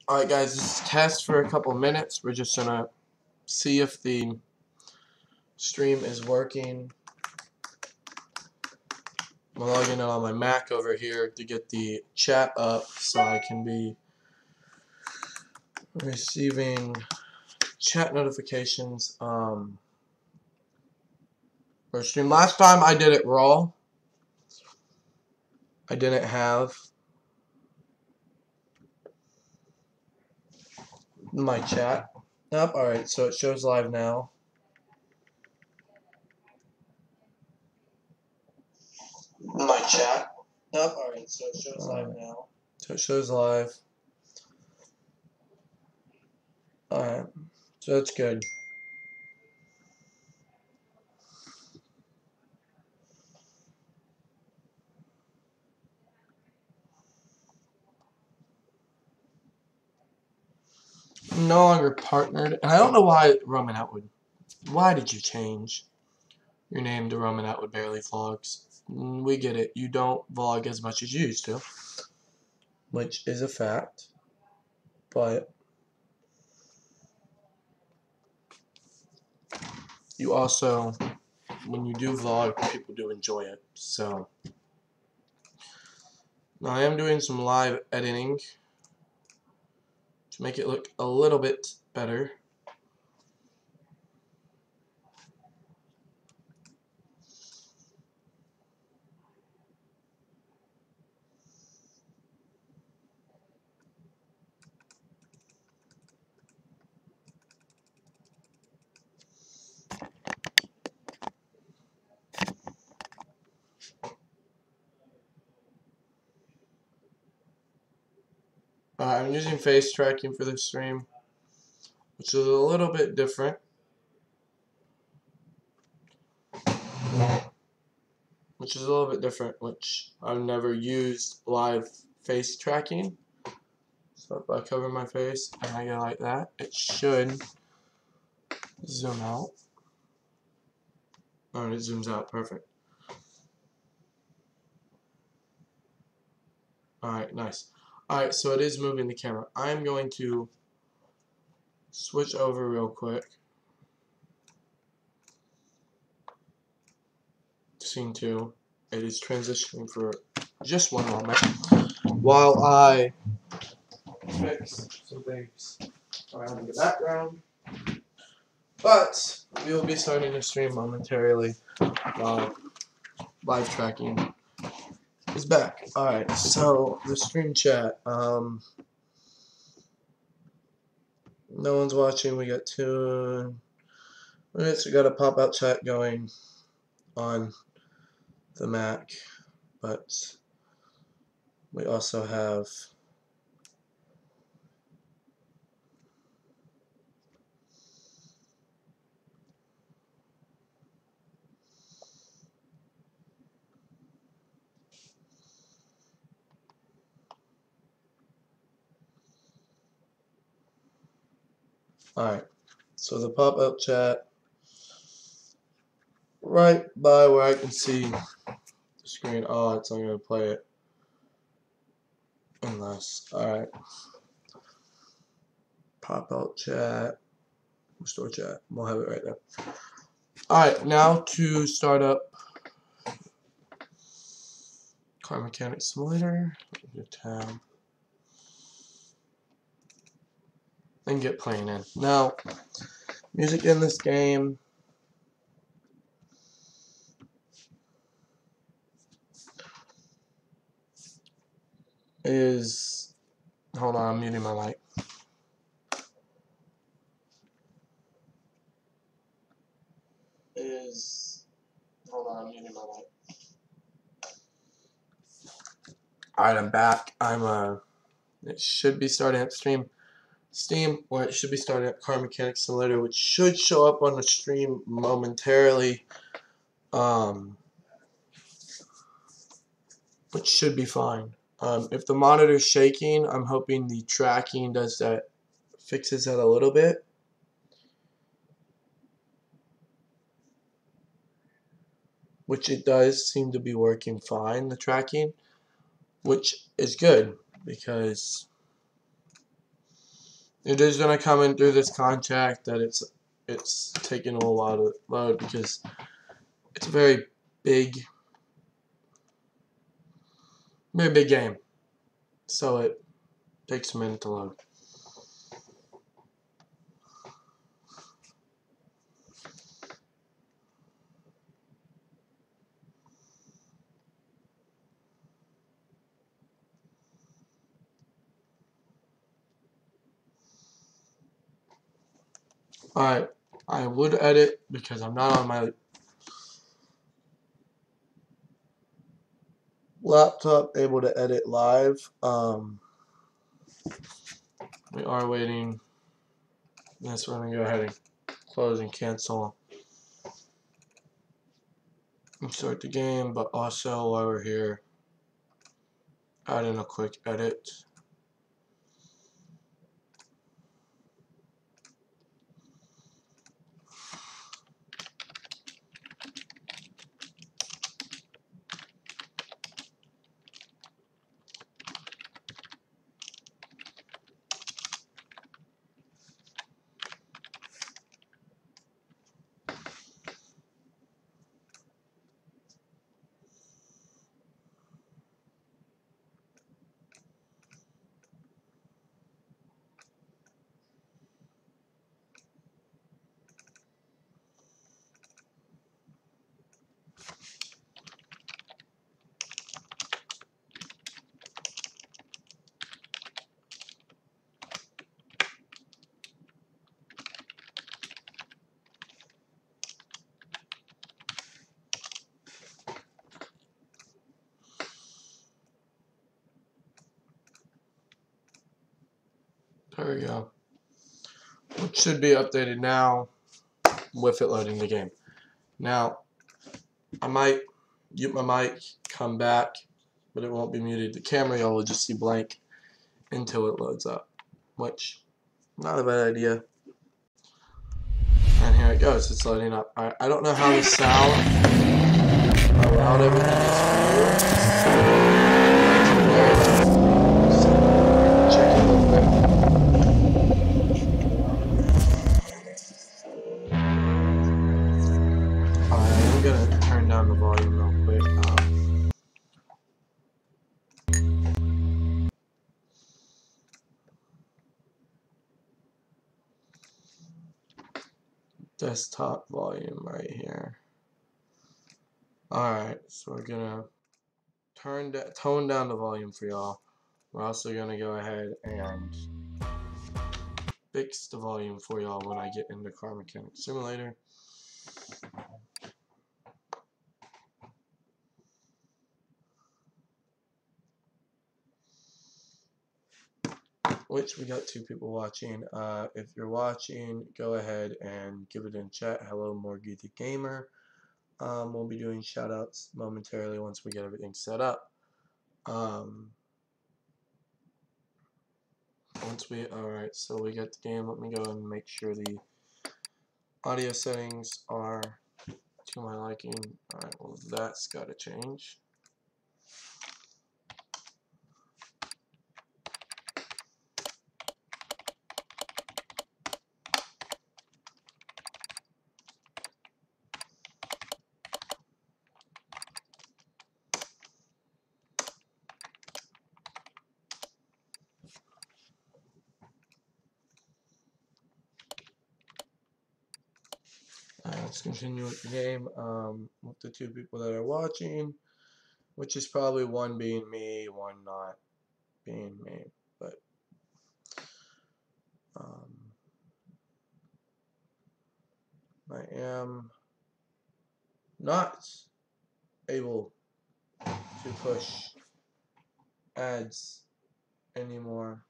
Alright guys, this is test for a couple minutes. We're just gonna see if the stream is working. I'm logging in on my Mac over here to get the chat up so I can be receiving chat notifications for stream. Last time I did it raw. I didn't have my chat up. Alright, so it shows live now. My chat up. Alright, so it shows live now. So it shows live. Alright, so that's good. I'm no longer partnered, and I don't know why Roman Atwood. Why did you change your name to Roman Atwood Barely Vlogs? We get it. You don't vlog as much as you used to, which is a fact. But you also, when you do vlog, people do enjoy it. So now I am doing some live editing to make it look a little bit better. I'm using face tracking for this stream, which is a little bit different. Which I've never used live face tracking. So if I cover my face and I go like that, it should zoom out. Oh, it zooms out, perfect. Alright, nice. Alright, so it is moving the camera. I'm going to switch over real quick. Scene 2. It is transitioning for just one moment while I fix some things around the background. But we will be starting the stream momentarily while live tracking is back. Alright, so the stream chat. No one's watching. We got 2 minutes. We got a pop-out chat going on the Mac, but we also have alright, so the pop-up chat right by where I can see the screen. Oh, it's not going to play it unless, alright, pop-out chat, restore chat, we'll have it right there. Alright, now to start up Car Mechanic Simulator, tab, and get playing in. Now, music in this game is, hold on, I'm muting my mic. Hold on, I'm muting my mic. Alright, I'm back. It should be starting up Steam, or it should be starting up Car Mechanic Simulator, which should show up on the stream momentarily, which should be fine. If the monitor's shaking, I'm hoping the tracking fixes that a little bit. Which it does seem to be working fine, the tracking, which is good because It is gonna come in through this contract that it's taking a little while to load because it's a very big game, so it takes a minute to load. Alright, I would edit because I'm not on my laptop able to edit live. We are waiting. Yes, we're gonna go ahead and close and cancel and start the game, but also while we're here, add in a quick edit. There we go. It should be updated now with it loading the game. Now, I might mute my mic, come back, but it won't be muted. The camera, y'all will just see blank until it loads up, which, not a bad idea. And here it goes, it's loading up. Alright, I don't know how the sound, how loud everything is for you. Check it a little bit. I'm gonna turn down the volume real quick. Desktop volume right here. Alright, so we're gonna tone down the volume for y'all. We're also gonna go ahead and fix the volume for y'all when I get into Car Mechanic Simulator. Which we got 2 people watching. If you're watching, go ahead and give it in chat. Hello, Morgy the Gamer. We'll be doing shoutouts momentarily once we get everything set up. Alright, so we got the game. Let me go and make sure the audio settings are to my liking. Alright, well, that's got to change. Let's continue with the game with the 2 people that are watching, which is probably one being me, one not being me, but I am not able to push ads anymore.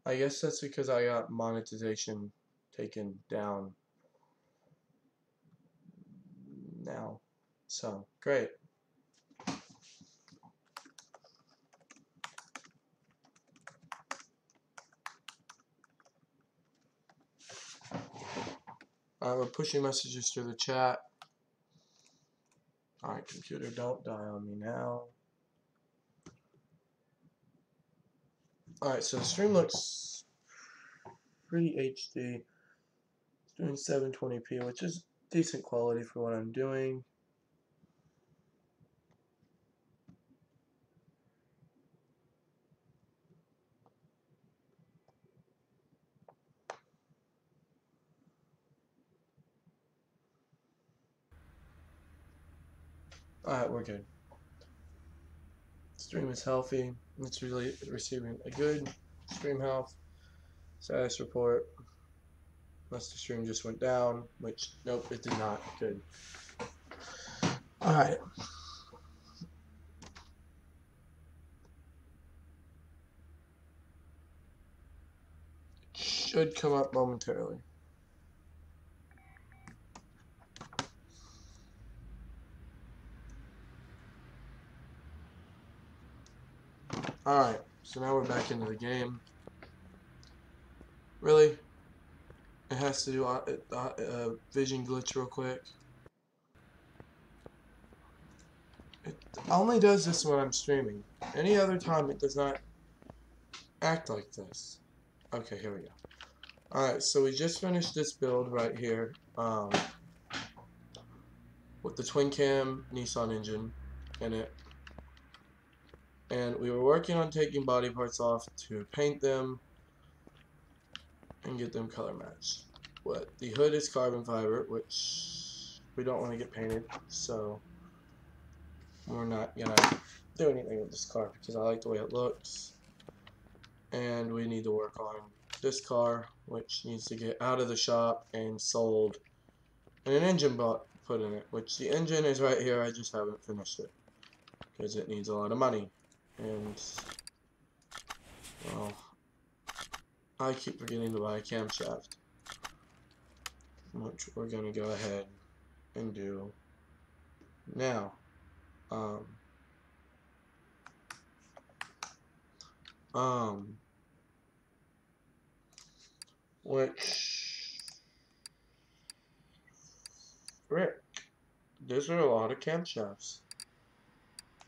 I guess that's because I got monetization taken down now. So, great. We're pushing messages through the chat. Alright, computer, don't die on me now. Alright, so the stream looks pretty HD. It's doing 720p, which is decent quality for what I'm doing. Alright, we're good. Stream is healthy. It's really receiving a good stream health. Status report. Unless the stream just went down, which, nope, it did not. Good. Alright. Should come up momentarily. Alright, so now we're back into the game. Really? It has to do a vision glitch real quick. It only does this when I'm streaming. Any other time it does not act like this. Okay, here we go. Alright, so we just finished this build right here. With the twin cam Nissan engine in it. And we were working on taking body parts off to paint them and get them color matched. What the hood is carbon fiber, which we don't want to get painted, so we're not gonna do anything with this car because I like the way it looks. And we need to work on this car, which needs to get out of the shop and sold, and an engine put in it, which the engine is right here. I just haven't finished it because it needs a lot of money. And well, I keep forgetting to buy a camshaft, which we're gonna go ahead and do now. Which Rick, those are a lot of camshafts.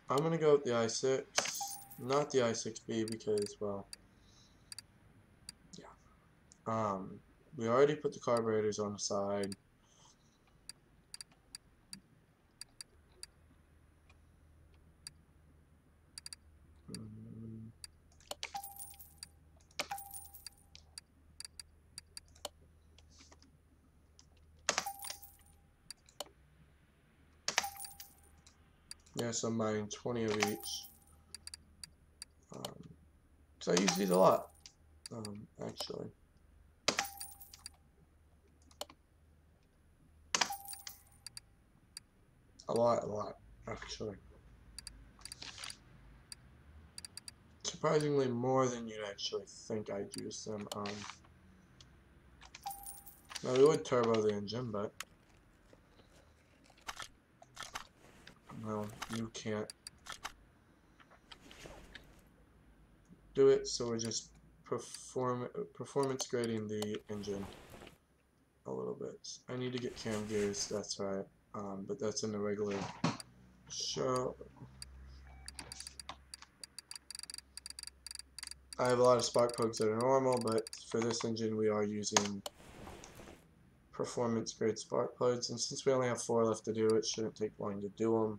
I'm gonna go with the i6, not the i6B because, well, yeah. We already put the carburetors on the side. Yes, I'm buying 20 of each. Because I use these a lot, actually. A lot, actually. Surprisingly more than you'd actually think I'd use them. Now we would turbo the engine, but well, you can't do it, so we're just performance grading the engine a little bit. I need to get cam gears, that's right, but that's in the regular show. I have a lot of spark plugs that are normal, but for this engine we are using performance grade spark plugs, and since we only have 4 left to do, it shouldn't take long to do them.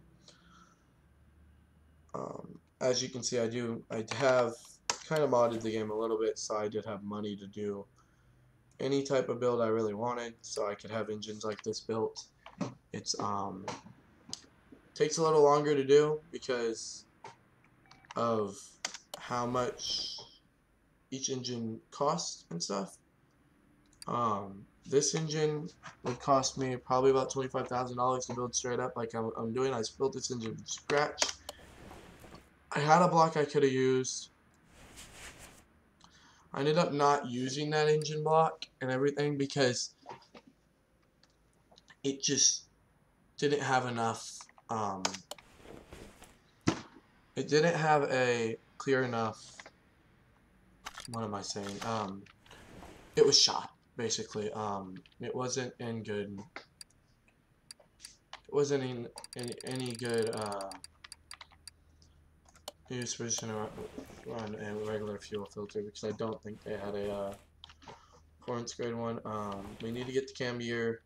As you can see, I have kind of modded the game a little bit, so I did have money to do any type of build I really wanted, so I could have engines like this built. It's takes a little longer to do because of how much each engine costs and stuff. This engine would cost me probably about $25,000 to build straight up like I'm doing. I built this engine from scratch. I had a block I could have used. I ended up not using that engine block and everything because it just didn't have enough, it didn't have a clear enough, what am I saying, it was shot, basically. It wasn't in good, it wasn't in any good, use we're just gonna run a regular fuel filter because I don't think they had a performance grade one. We need to get the cam gear,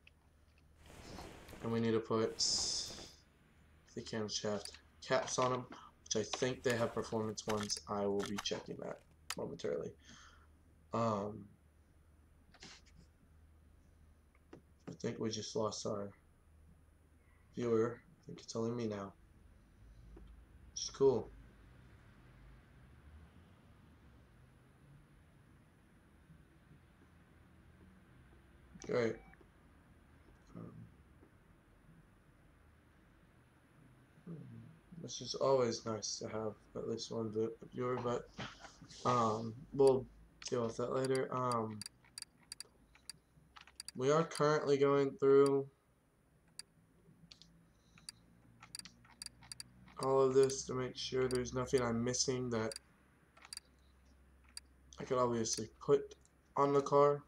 and we need to put the camshaft caps on them, which I think they have performance ones. I will be checking that momentarily. I think we just lost our viewer. I think it's only me now, which is cool. Great. Which is always nice to have at least one viewer, but we'll deal with that later. We are currently going through all of this to make sure there's nothing I'm missing that I could obviously put on the car.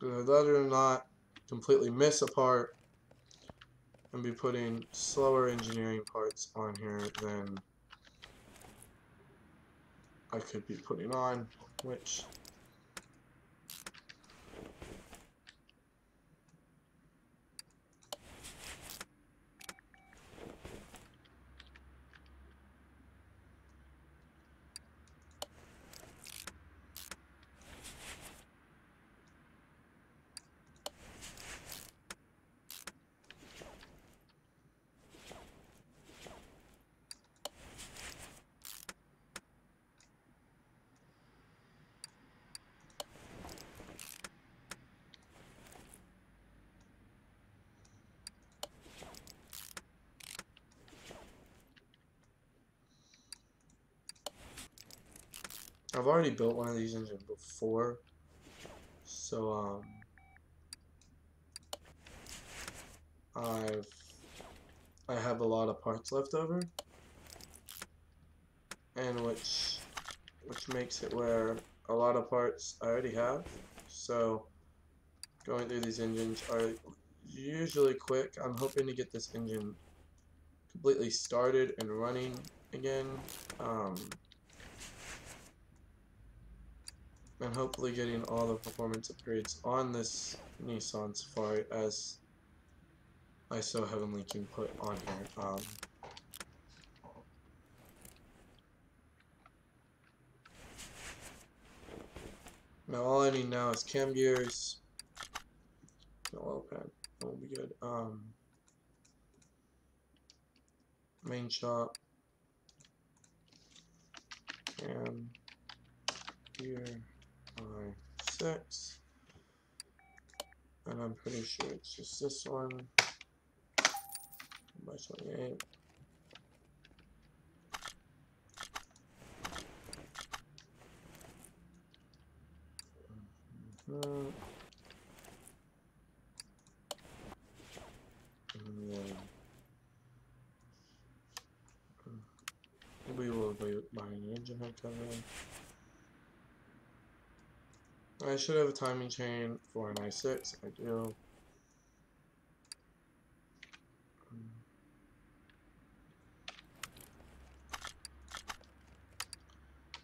I'd rather not completely miss a part and be putting slower engineering parts on here than I could be putting on, which I've already built one of these engines before, so I have a lot of parts left over, and which makes it where a lot of parts I already have. So going through these engines are usually quick. I'm hoping to get this engine completely started and running again. And hopefully getting all the performance upgrades on this Nissan Safari as I so heavenly can put on here. Now all I need now is cam gears, no oil pan, that will be good. Main shop, cam gear, I6, and I'm pretty sure it's just this one by 28. And then we will be buying an engine head cover. I should have a timing chain for an i6. I do.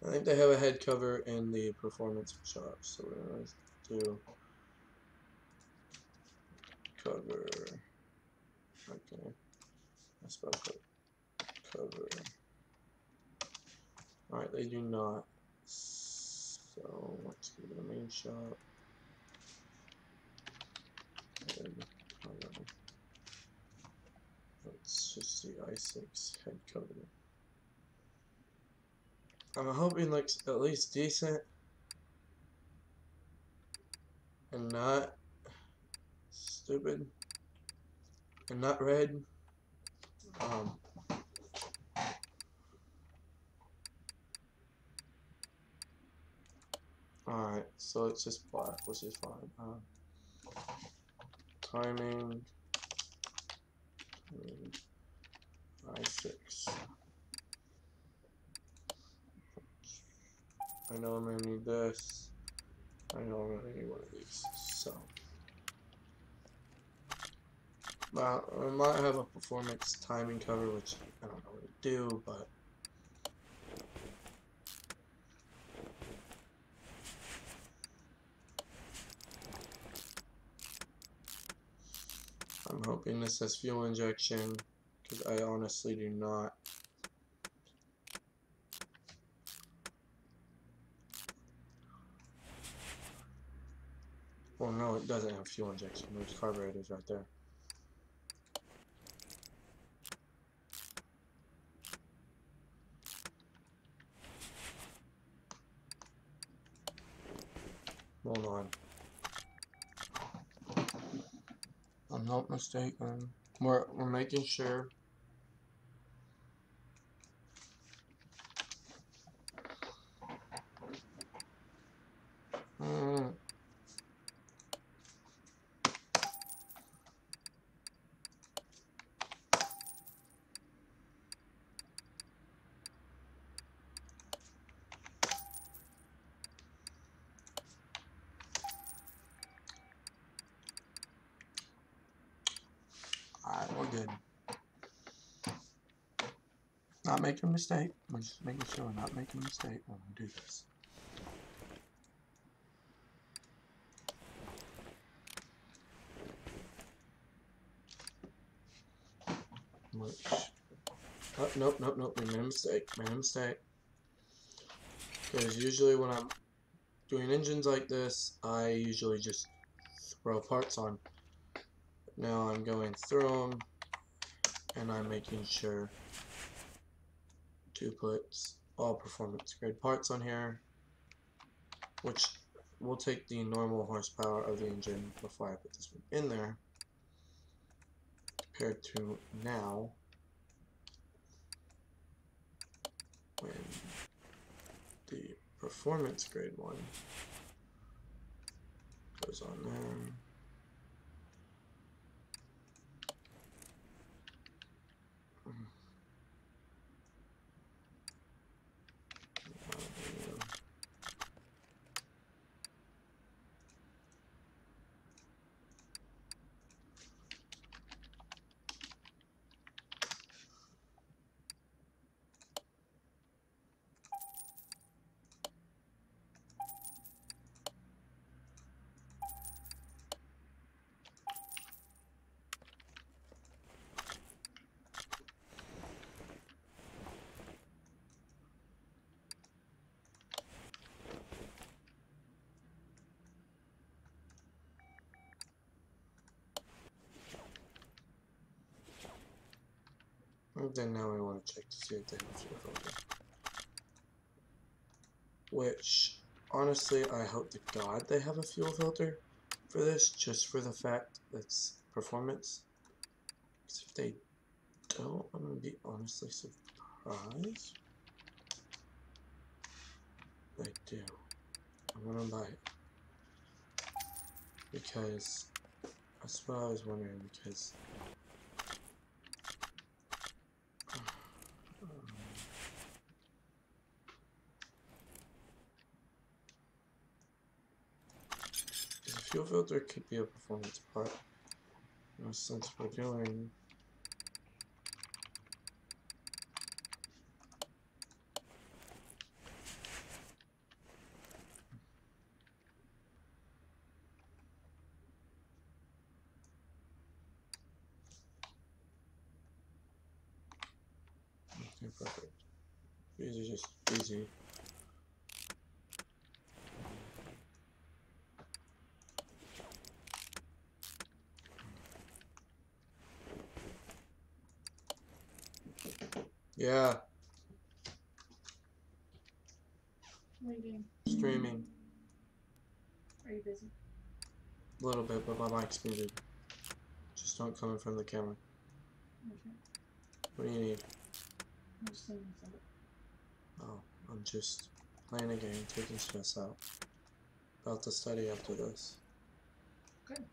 I think they have a head cover in the performance shop, so we're going to do cover. Okay, I spelled cover. Alright, they do not. So let's go to the main shop. And let's just see i6 head cover. I'm hoping looks at least decent and not stupid and not red. Alright, so it's just black, which is fine. Timing i6. I know I'm going to need this. I know I'm going to need one of these. So, well, I might have a performance timing cover, which I don't know what to do, but I'm hoping this has fuel injection, because I honestly do not. Well, no, it doesn't have fuel injection. There's carburetors right there. Hold on. I'm not mistaken. We're making sure. Alright, we're good. Not making a mistake. We're just making sure we're not making a mistake when we do this. Oh, nope. We made a mistake. Because usually when I'm doing engines like this, I usually just throw parts on. Now I'm going through them, and I'm making sure to put all performance grade parts on here, which will take the normal horsepower of the engine before I put this one in there, compared to now when the performance grade one goes on there. And then now we want to check to see if they have fuel filter. Which, honestly, I hope to God they have a fuel filter for this, just for the fact it's performance. Because if they don't, I'm going to be honestly surprised. They do. I'm going to buy it. Because, that's what I was wondering, because the fuel filter could be a performance part. Since we're doing okay, perfect. These are just easy. Yeah. What are you doing? Streaming. Are you busy? A little bit, but my mic's muted. Just don't come in front of the camera. Okay. What do you need? I'm just thinking something. Oh, I'm just playing a game, taking stress out. About to study after this. Good.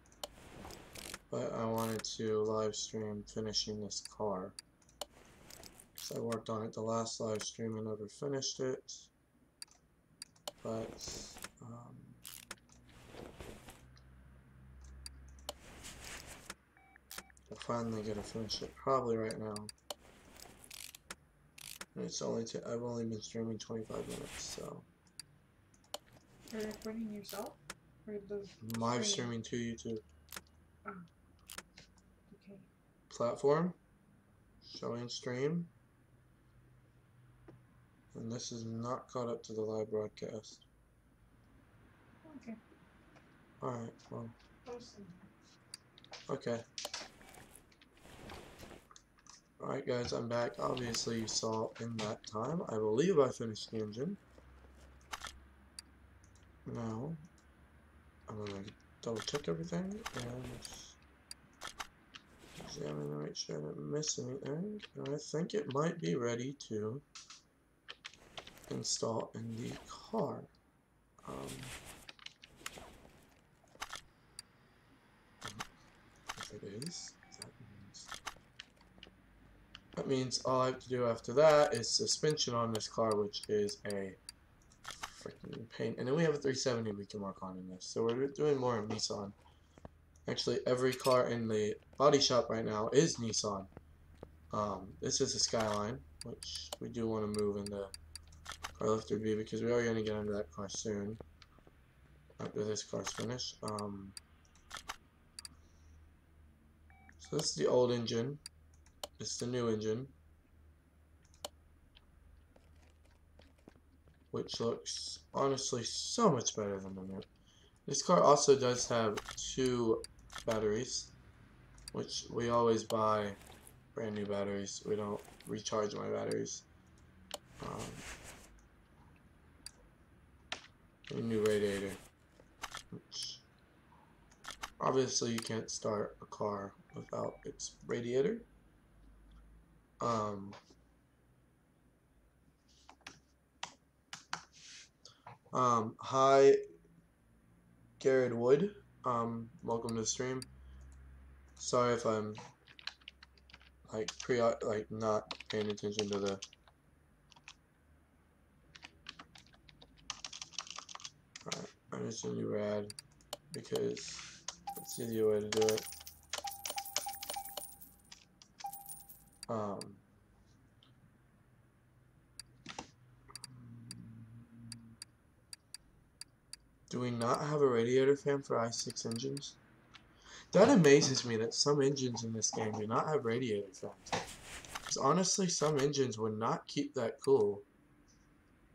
But I wanted to live stream finishing this car. Because I worked on it the last live stream and never finished it. but I'm finally gonna finish it probably right now. And it's only I've only been streaming 25 minutes, so. Are you recording yourself? Or the Live stream? streaming to YouTube. Okay. Platform. Showing stream. And this is not caught up to the live broadcast. Okay. Alright, well. Awesome. Okay. Alright guys, I'm back. Obviously you saw in that time, I believe I finished the engine. Now, I'm going to double check everything and examine to make sure I didn't miss anything. And I think it might be ready to install in the car. If it is, that means all I have to do after that is suspension on this car, which is a freaking pain. And then we have a 370 we can work on in this. So we're doing more in Nissan. Actually, every car in the body shop right now is Nissan. This is a Skyline, which we do want to move into Carlifter B because we are going to get into that car soon. After this car's finished. So this is the old engine. This is the new engine. Which looks honestly so much better than the new. This car also does have 2 batteries, which we always buy brand new batteries. We don't recharge my batteries. A new radiator, which obviously you can't start a car without its radiator. Hi Garrett Wood, welcome to the stream. Sorry if I'm like not paying attention to the I'm just gonna do rad because it's the easier way to do it. Do we not have a radiator fan for i6 engines? That amazes me that some engines in this game do not have radiator fans. Because honestly, some engines would not keep that cool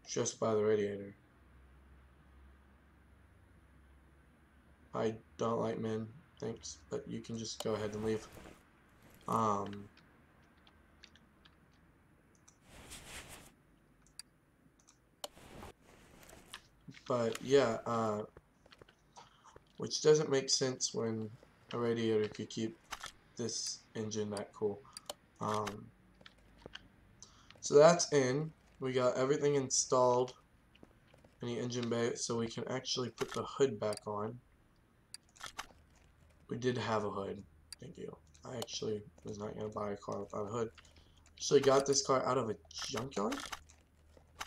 just by the radiator. I don't like men, thanks, but you can just go ahead and leave. But yeah, which doesn't make sense when a radiator could keep this engine that cool. So that's in. We got everything installed in the engine bay, so we can actually put the hood back on. We did have a hood. Thank you. I actually was not going to buy a car without a hood. Actually got this car out of a junkyard.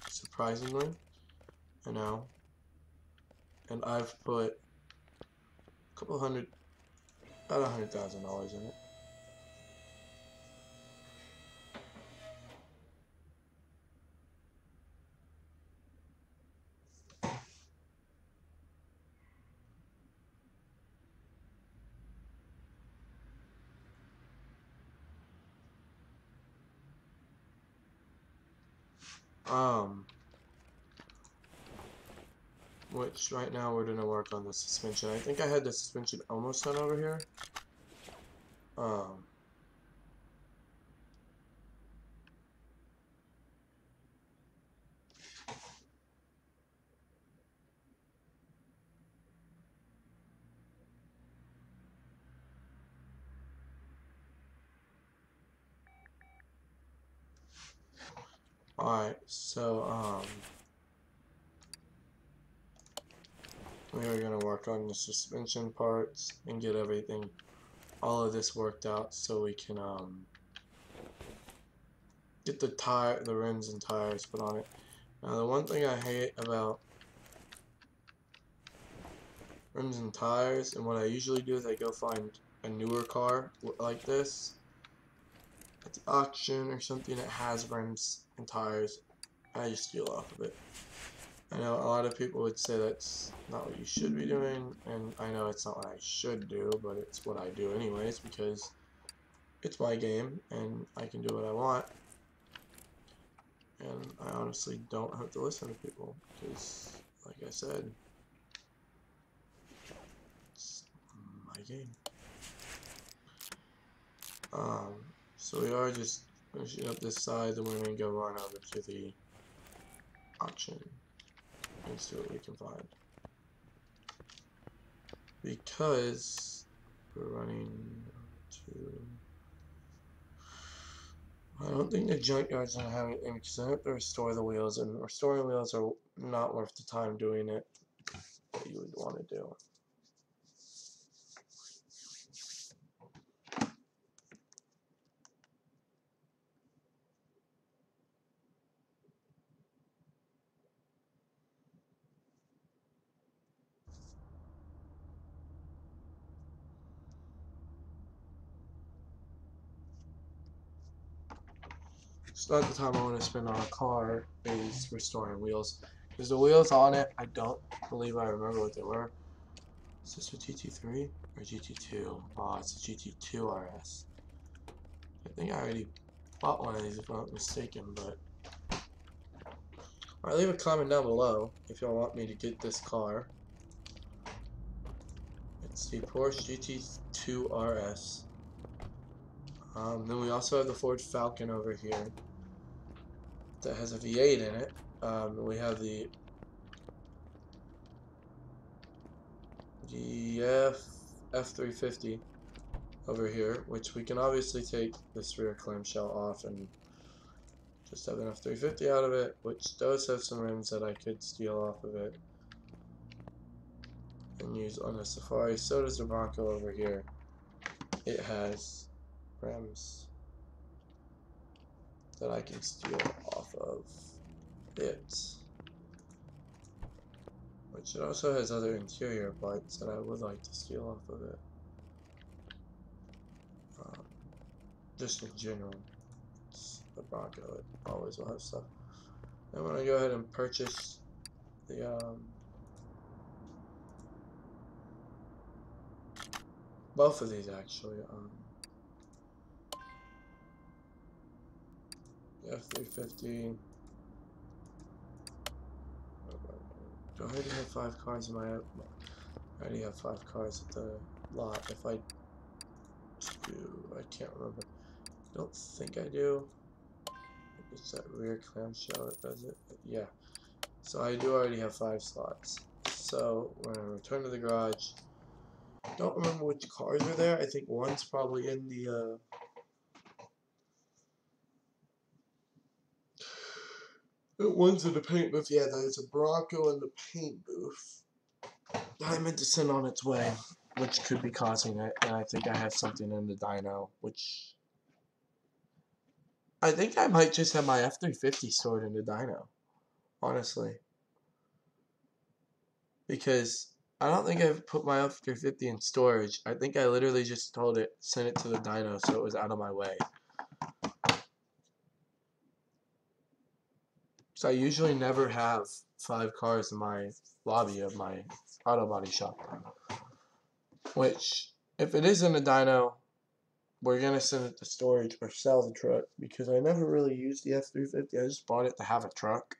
Surprisingly. I know. And I've put a couple hundred, about $100,000 in it. Which right now we're gonna work on the suspension. I think I had the suspension almost done over here. Alright, so we are going to work on the suspension parts and get everything, all of this worked out so we can get the rims and tires put on it. Now the one thing I hate about rims and tires, and what I usually do is I go find a newer car like this at the auction or something that has rims and tires. I just steal off of it. I know a lot of people would say that's not what you should be doing, and I know it's not what I should do, but it's what I do anyways because it's my game and I can do what I want. And I honestly don't have to listen to people because, like I said, it's my game. So we are just finishing up this side, and we're going to go run over to the auction and see what we can find. Because we're running to... I don't think the junkyard's gonna have anything because I have to restore the wheels, and restoring wheels are not worth the time doing it that you would want to do. It's not the time I want to spend on a car is restoring wheels. Because the wheels on it, I don't believe I remember what they were. Is this a GT3 or GT2? Oh, it's a GT2 RS. I think I already bought one of these if I'm not mistaken, but... Alright, leave a comment down below if y'all want me to get this car. It's the Porsche GT2 RS. Then we also have the Ford Falcon over here that has a V8 in it. We have the F350 over here, which we can obviously take this rear clamshell off and just have an F350 out of it, which does have some rims that I could steal off of it and use on the Safari. So does the Bronco over here. It has rims that I can steal off of it, which it also has other interior parts that I would like to steal off of it. Just in general, it's the Bronco, it always will have stuff. I'm gonna go ahead and purchase the both of these actually. The F350. Do I already have 5 cars in my? I already have 5 cars at the lot. If I do, I can't remember. I don't think I do. It's that rear clamshell that does it. Yeah. So I do already have 5 slots. So we're gonna return to the garage. Don't remember which cars are there. I think one's probably in the one's in the paint booth. Yeah, there's a Bronco in the paint booth that I meant to send on its way, which could be causing it. And I think I have something in the dyno, which I think I might just have my F350 stored in the dyno, honestly, because I don't think I've put my F350 in storage. I think I literally just told it, send it to the dyno so it was out of my way. So I usually never have 5 cars in my lobby of my auto body shop. Which, if it is in a dyno, we're going to send it to storage or sell the truck. Because I never really used the F350. I just bought it to have a truck.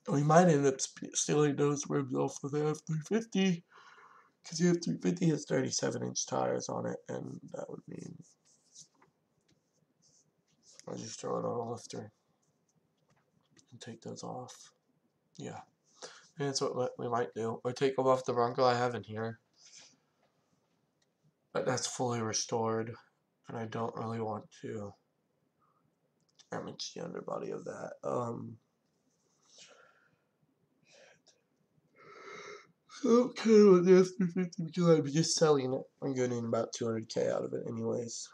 We might end up stealing those rims off of the F350. Because the F350 has 37-inch tires on it. And that would mean I'll just throw it on a lifter and take those off. Yeah. And that's what we might do. Or take them off the Bronco I have in here. But that's fully restored. And I don't really want to damage the underbody of that. Okay, with the F350 because I'd be just selling it. I'm getting about 200K out of it anyways.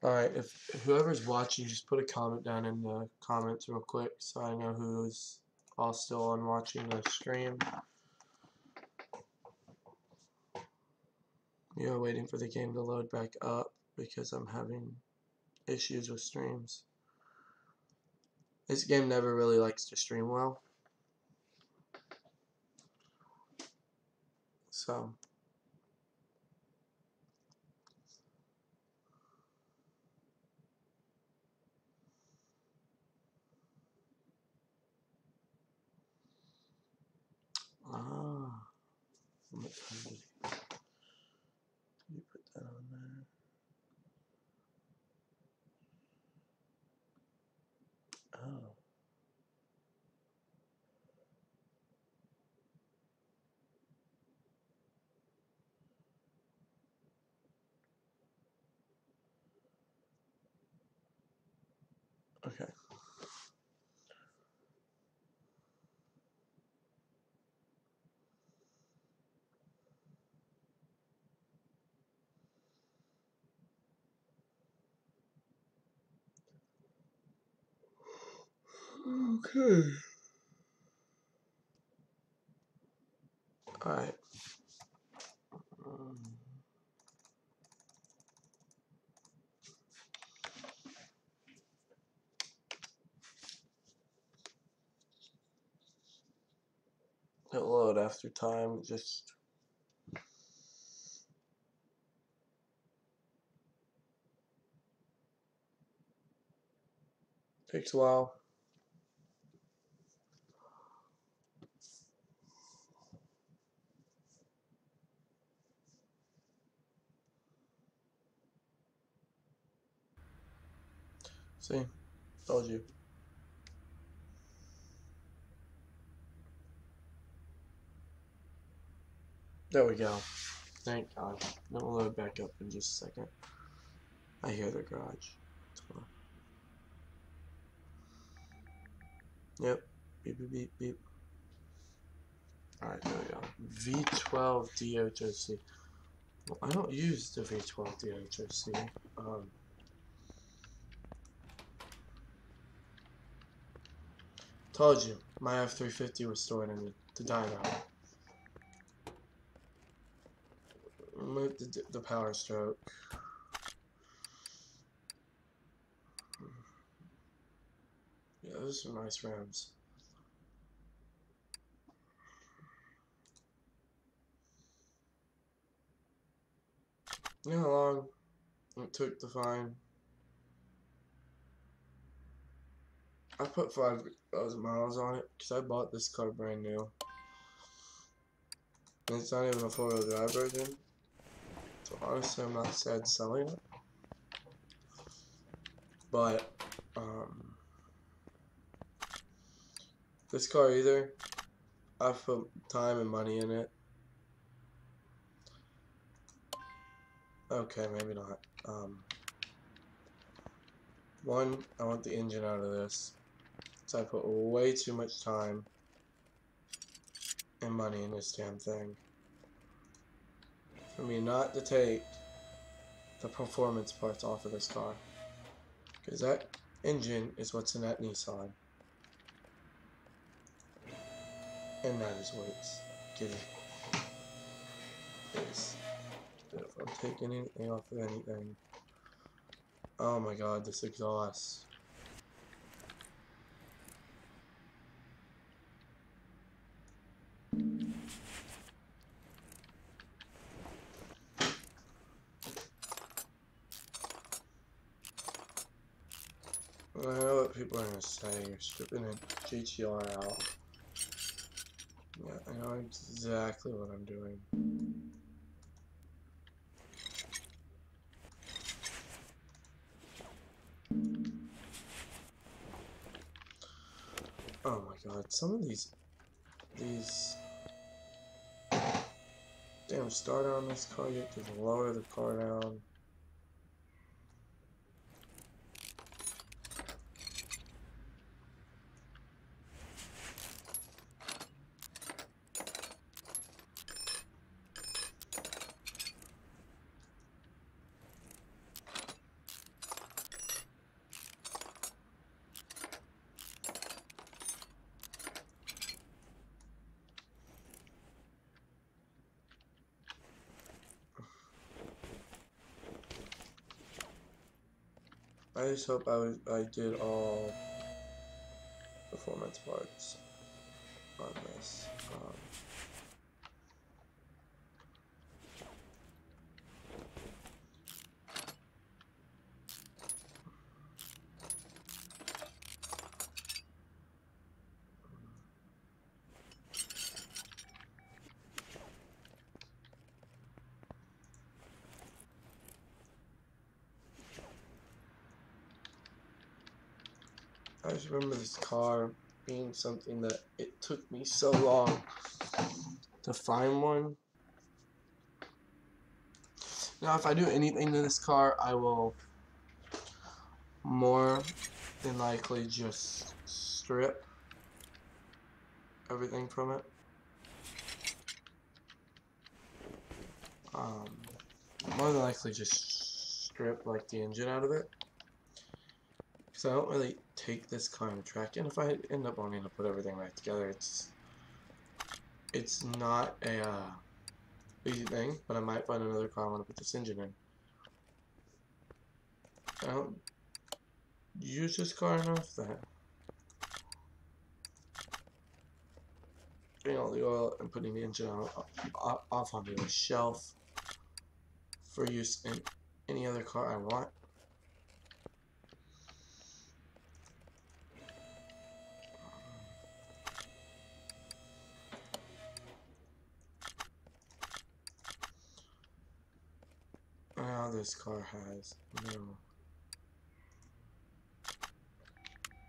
Alright, if whoever's watching, just put a comment down in the comments real quick so I know who's all still on watching the stream. We are waiting for the game to load back up because I'm having issues with streams. This game never really likes to stream well. So what time did you put that on there? Oh. Okay. Okay. Alright. It'll load after time, just takes a while. See? Told you. There we go. Thank God. It'll load back up in just a second. I hear the garage. Yep. Beep, beep, beep, beep. Alright, there we go. V12 DHOC. Well, I don't use the V12 DHOC. Told you, my F350 was stored in the dyno. Remove the power stroke. Yeah, those are nice rims. You know how long it took to find? I put 5,000 miles on it because I bought this car brand new. And it's not even a 4-wheel drive version. So honestly, I'm not sad selling it. But, this car either, I've put time and money in it. Okay, maybe not. One, I want the engine out of this. So I put way too much time and money in this damn thing. For me not to take the performance parts off of this car. Because that engine is what's in that Nissan. And that is what's getting is. If I'm taking anything off of anything. Oh my god, this exhaust. I know what people are gonna say, you're stripping a GTR out. Yeah, I know exactly what I'm doing. Oh my god, some of these damn starter on this car, you have to lower the car down. I just hope I did all performance parts on this. I just remember this car being something that it took me so long to find one. Now, if I do anything to this car, I will more than likely just strip everything from it. More than likely just strip like the engine out of it. Because I don't really take this car and track it. And if I end up wanting to put everything back together, it's not a easy thing, but I might find another car I want to put this engine in. I don't use this car enough that getting all the oil and putting the engine off onto a shelf for use in any other car I want. Now this car has no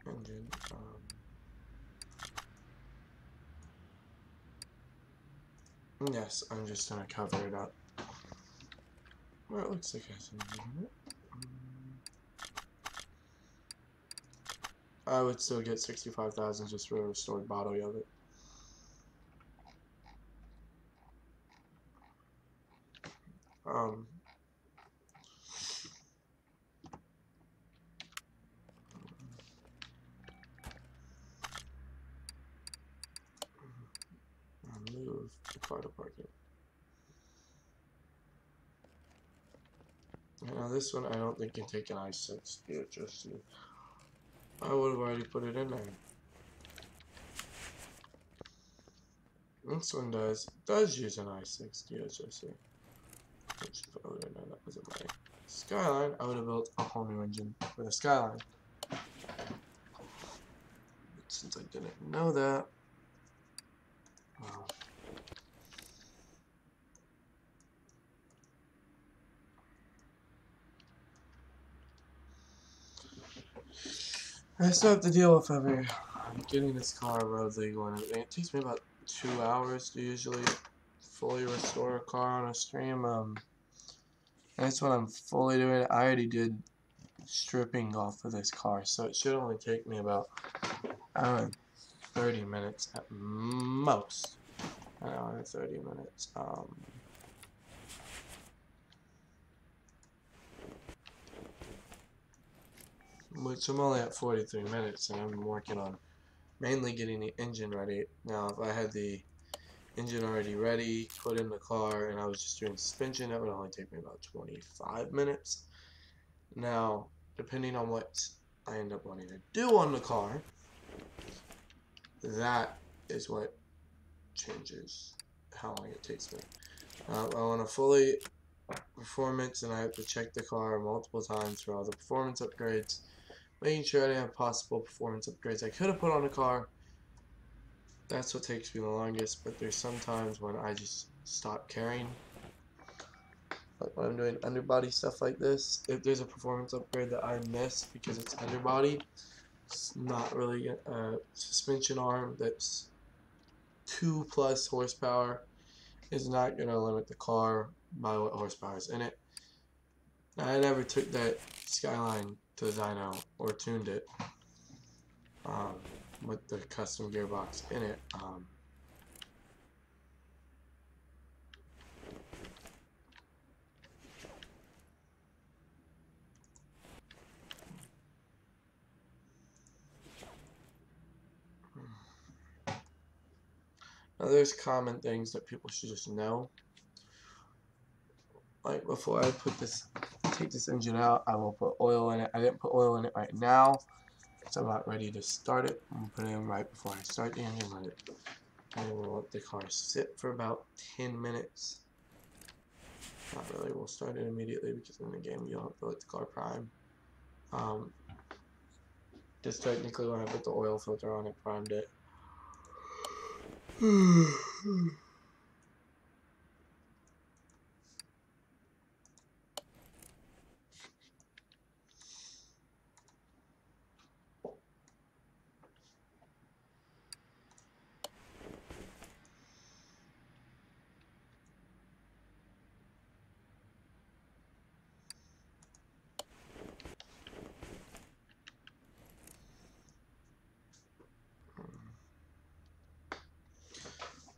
engine. Yes, I'm just gonna cover it up. Well, it looks like it has an engine in it. I would still get 65,000 just for a restored body of it. Move the car to parking. Now this one I don't think can take an i6 DHSC. I would have already put it in there. This one does use an i6 DHSC. Which if I would have known that wasn't my Skyline, I would have built a whole new engine for the Skyline. But since I didn't know that, well, I still have to deal with getting this car road legal and everything. It takes me about 2 hours to usually fully restore a car on a stream. That's what I'm fully doing. I already did stripping off of this car, so it should only take me about 30 minutes at most. An hour and 30 minutes. Which I'm only at 43 minutes, and I'm working on mainly getting the engine ready. Now, if I had the engine already ready, put in the car, and I was just doing suspension, that would only take me about 25 minutes. Now, depending on what I end up wanting to do on the car, that is what changes how long it takes me. I want a fully performance, and I have to check the car multiple times for all the performance upgrades, making sure I didn't have possible performance upgrades I could have put on the car. That's what takes me the longest, but there's some times when I just stop caring. Like when I'm doing underbody stuff like this, if there's a performance upgrade that I miss because it's underbody, it's not really a suspension arm that's 2+ horsepower is not going to limit the car by what horsepower is in it. I never took that Skyline to the dyno or tuned it with the custom gearbox in it. Now there's common things that people should just know. Like before I put this take this engine out, I will put oil in it. I didn't put oil in it right now, so I'm not ready to start it. I'm gonna put it in right before I start the engine. And we'll let the car sit for about 10 minutes. Not really, we'll start it immediately because in the game you don't have to let the car prime. Just technically when I put the oil filter on it, primed it.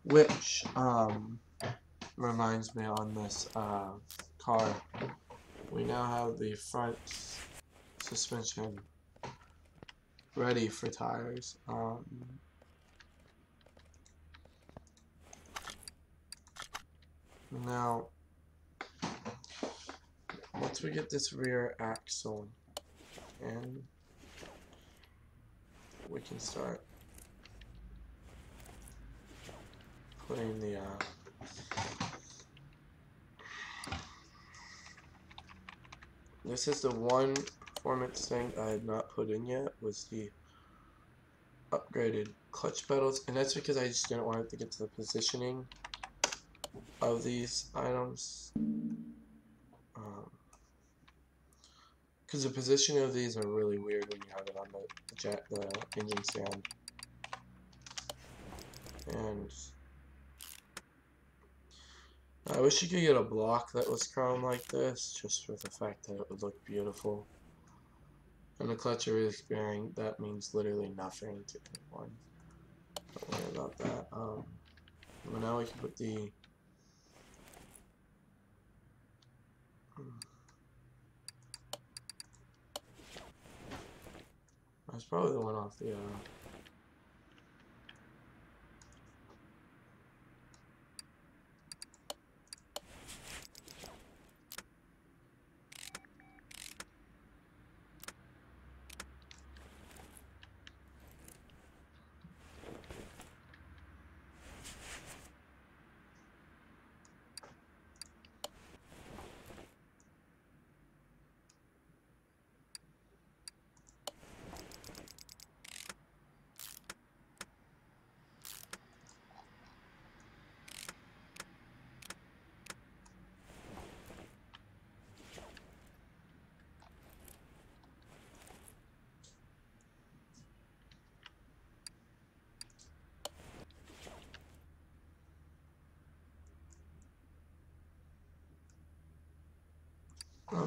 Which reminds me on this car, we now have the front suspension ready for tires. Now, once we get this rear axle in, we can start putting the this is the one performance thing I had not put in yet, was the upgraded clutch pedals, and that's because I just didn't want it to get to the positioning of these items, because the positioning of these are really weird when you have it on the engine stand. And I wish you could get a block that was chrome like this, just for the fact that it would look beautiful. And the clutch release bearing, that means literally nothing to anyone. Don't worry about that. But now we can put the that's probably the one off the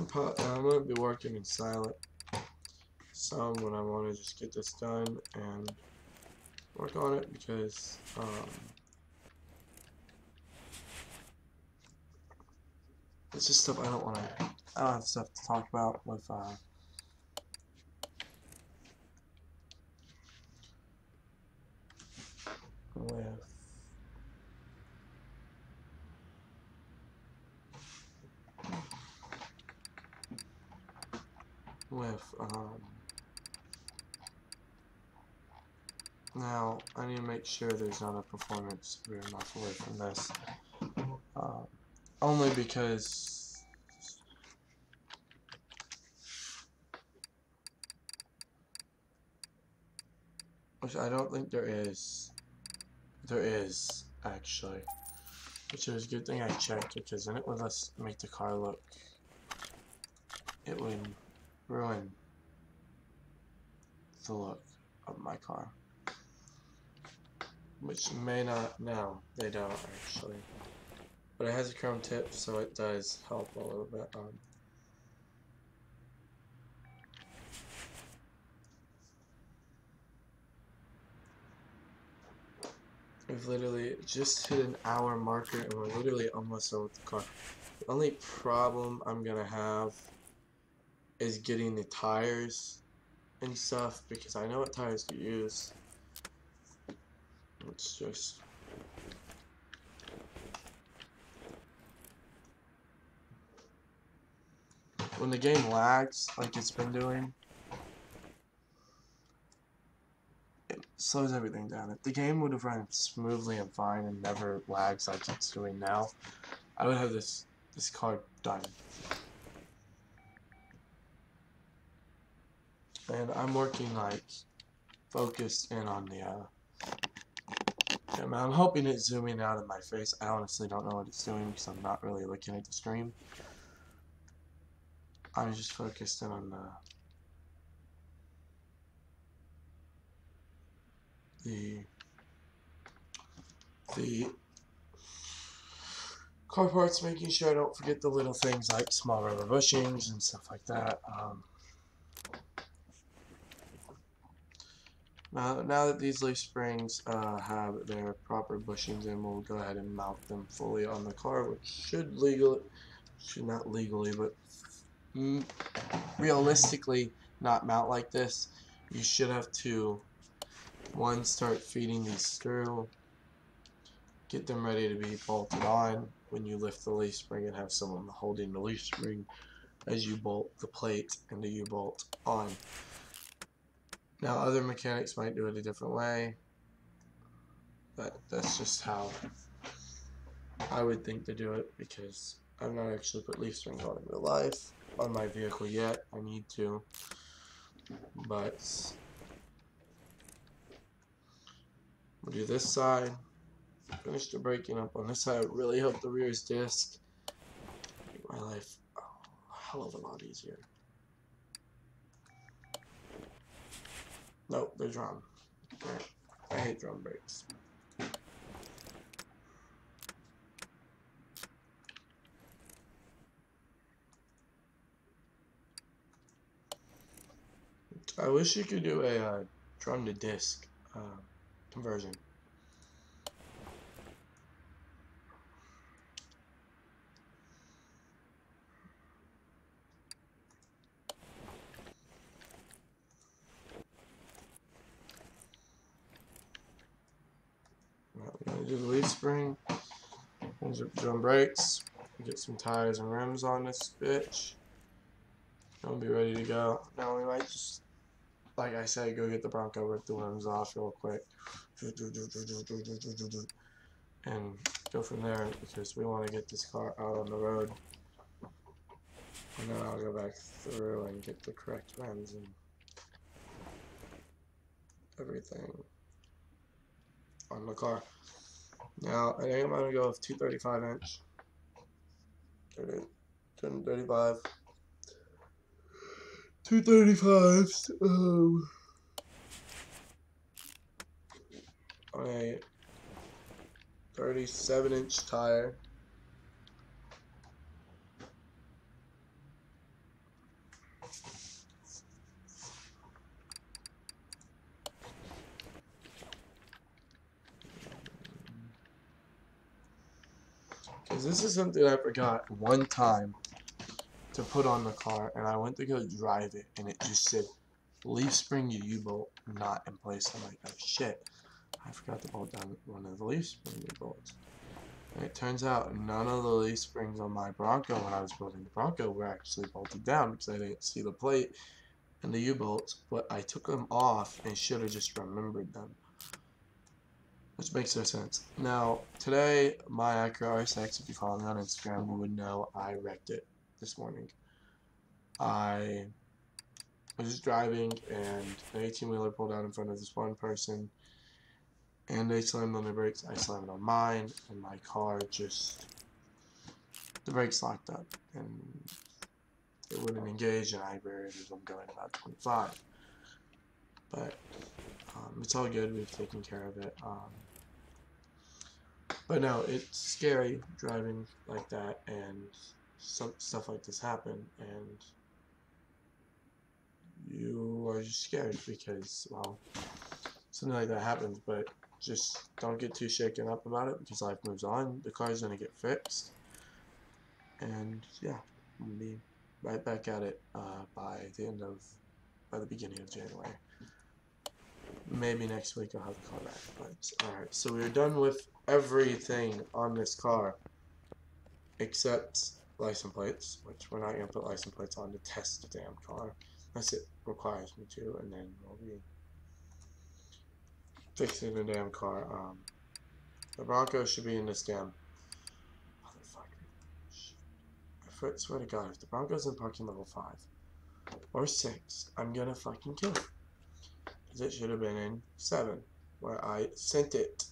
I'm going to be working in silent some when I want to just get this done and work on it, because it's just stuff I don't have stuff to talk about with now I need to make sure there's not a performance rear muffler away from this, only because which I don't think there is actually, which is a good thing I checked, because then it would make the car look, it would ruin the look of my car, which may not. No, they don't actually, but it has a chrome tip, so it does help a little bit. We've literally just hit an hour marker, and we're literally almost done with the car. The only problem I'm gonna have is getting the tires and stuff, because I know what tires to use. It's just when the game lags like it's been doing, it slows everything down. If the game would have run smoothly and fine and never lags like it's doing now, I would have this card done. And I'm working like focused in on the camera. I'm hoping it's zooming out of my face. I honestly don't know what it's doing because I'm not really looking at the stream. I'm just focused in on the car parts, making sure I don't forget the little things like small rubber bushings and stuff like that. Now that these leaf springs have their proper bushings in, we'll go ahead and mount them fully on the car, which should not legally, but realistically not mount like this. You should have to, one, start feeding these through, get them ready to be bolted on when you lift the leaf spring, and have someone holding the leaf spring as you bolt the plate and the U-bolt on. Now other mechanics might do it a different way, but that's just how I would think to do it, because I've not actually put leaf springs on in real life on my vehicle yet. I need to, but we'll do this side. Finish the braking up on this side. I really hope the rear's disc make my life a hell of a lot easier. Nope, they're drum. I hate drum brakes. I wish you could do a drum to disc conversion. We're going to do the leaf spring. These are drum brakes. Get some tires and rims on this bitch. I'll be ready to go. Now we might just, like I said, go get the Bronco, rip the rims off real quick, and go from there, because we want to get this car out on the road. And then I'll go back through and get the correct rims and everything on the car. Now, I think I'm going to go with 235 inch. 235. 235s. On a 37-inch tire. Because this is something I forgot one time to put on the car, and I went to go drive it, and it just said leaf spring U-bolt not in place. I'm like, oh shit, I forgot to bolt down one of the leaf spring U-bolts. And it turns out none of the leaf springs on my Bronco when I was building the Bronco were actually bolted down, because I didn't see the plate and the U-bolts, but I took them off and should have just remembered them. Which makes no sense. Now, today, my Acura RSX, if you follow me on Instagram, you would know I wrecked it this morning. I was just driving, and an 18-wheeler pulled out in front of this one person, and they slammed on their brakes. I slammed on mine, and my car just, the brakes locked up, and it wouldn't engage, and I rear-ended them going about 25. But it's all good. We've taken care of it. But no, it's scary driving like that, and stuff like this happen, and you are just scared because, well, something like that happens. But just don't get too shaken up about it, because life moves on. The car's gonna get fixed, and yeah, we'll be right back at it by the beginning of January. Maybe next week I'll have the car back. But alright, so we're done with everything on this car except license plates, which we're not going to put license plates on to test the damn car, unless it requires me to, and then we'll be fixing the damn car. The Bronco should be in this damn motherfucker. I swear to God, if the Bronco's in parking level 5 or 6, I'm gonna fucking kill it. Because it should have been in 7, where I sent it.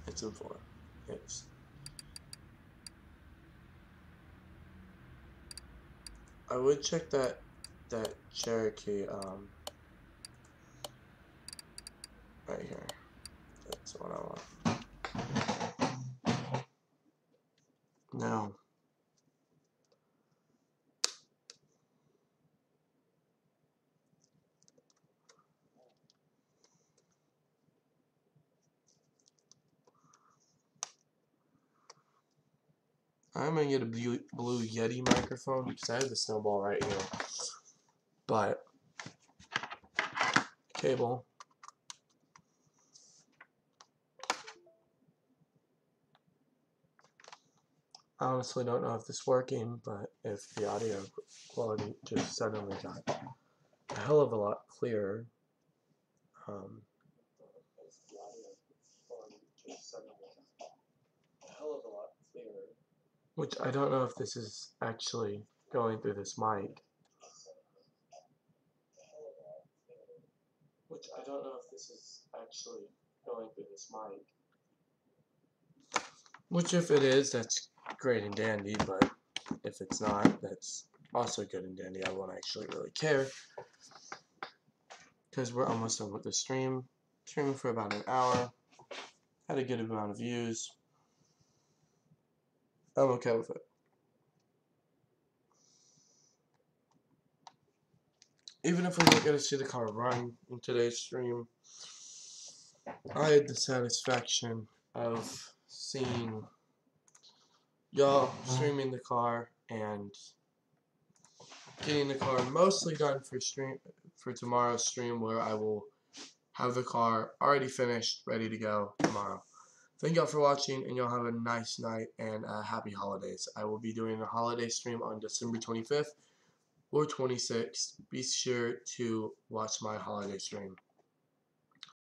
It's in 4. It's. I would check that Cherokee right here. That's what I want. Now, I'm gonna get a blue Yeti microphone because I have the Snowball right here, but cable. I honestly don't know if this is working, but if the audio quality just suddenly got a hell of a lot clearer. Which I don't know if this is actually going through this mic. Which I don't know if this is actually going through this mic. Which if it is, that's great and dandy, but if it's not, that's also good and dandy. I won't actually really care. Because we're almost done with the stream. Streaming for about an hour. Had a good amount of views. I'm okay with it. Even if we weren't going to see the car run in today's stream, I had the satisfaction of seeing y'all streaming the car and getting the car mostly done for tomorrow's stream, where I will have the car already finished, ready to go tomorrow. Thank y'all for watching, and y'all have a nice night and happy holidays. I will be doing a holiday stream on December 25th or 26th. Be sure to watch my holiday stream.